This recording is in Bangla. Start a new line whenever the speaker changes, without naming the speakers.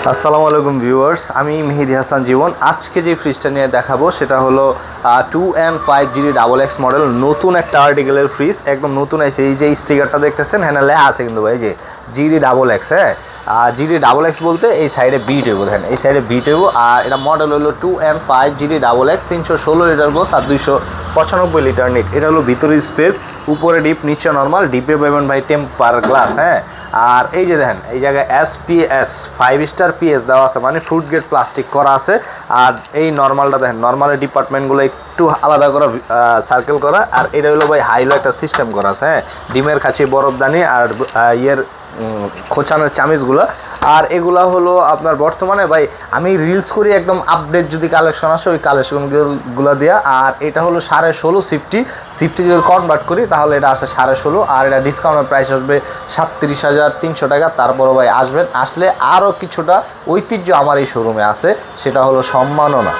আসসালামু আলাইকুম ভিউয়ার্স, আমি মেহেদি হাসান জীবন। আজকে যে ফ্রিজটা নিয়ে দেখাবো সেটা হলো 2M5GD ডাবল এক্স মডেল, নতুন একটা আর্টিকেলের ফ্রিজ, একদম নতুন আছে। এই যে স্টিকারটা দেখতেছেন, হ্যাঁ লেখা আছে কিন্তু ভাই যে জিডি ডাবল এক্স। হ্যাঁ, জিডি ডাবল এক্স বলতে এই সাইডে বি টেবো, দেখেন এই সাইডে বি টেবো। আর এটা মডেল হলো 2M5GD double x, 316 litre gross আর 295 লিটার নিট। এটা হলো ভিতরের স্পেস, উপরে ডিপ নিচে নর্মাল। ডিপে পাবেন ভাই টেম্পার গ্লাস। হ্যাঁ, আর এই যে দেখেন এই জায়গায় SPS 5 স্টার PS দেওয়া আছে, মানে ফ্রুট গ্রেড প্লাস্টিক করা আছে। আর এই নর্মালটা দেখেন, নর্মালের ডিপার্টমেন্টগুলো একটু আলাদা করা, সার্কেল করা। আর এটা হলো ভাই হাইলো একটা সিস্টেম করা আছে। হ্যাঁ, ডিমের কাছে বরফদানি আর ইয়ের খোঁচানোর চামিচগুলো। আর এগুলা হলো আপনার বর্তমানে ভাই আমি রিলস করি, একদম আপডেট যদি কালেকশন আসে ওই কালেকশনগুলো দেওয়া। আর এটা হলো 16.5 সিফটি যদি কনভার্ট করি তাহলে এটা আসে 16.5। আর এটা ডিসকাউন্টের প্রাইস আসবে 37,300 টাকা। তারপরও ভাই আসবেন, আসলে আরও কিছুটা ঐতিহ্য আমার এই শোরুমে আছে, সেটা হলো সম্মাননা।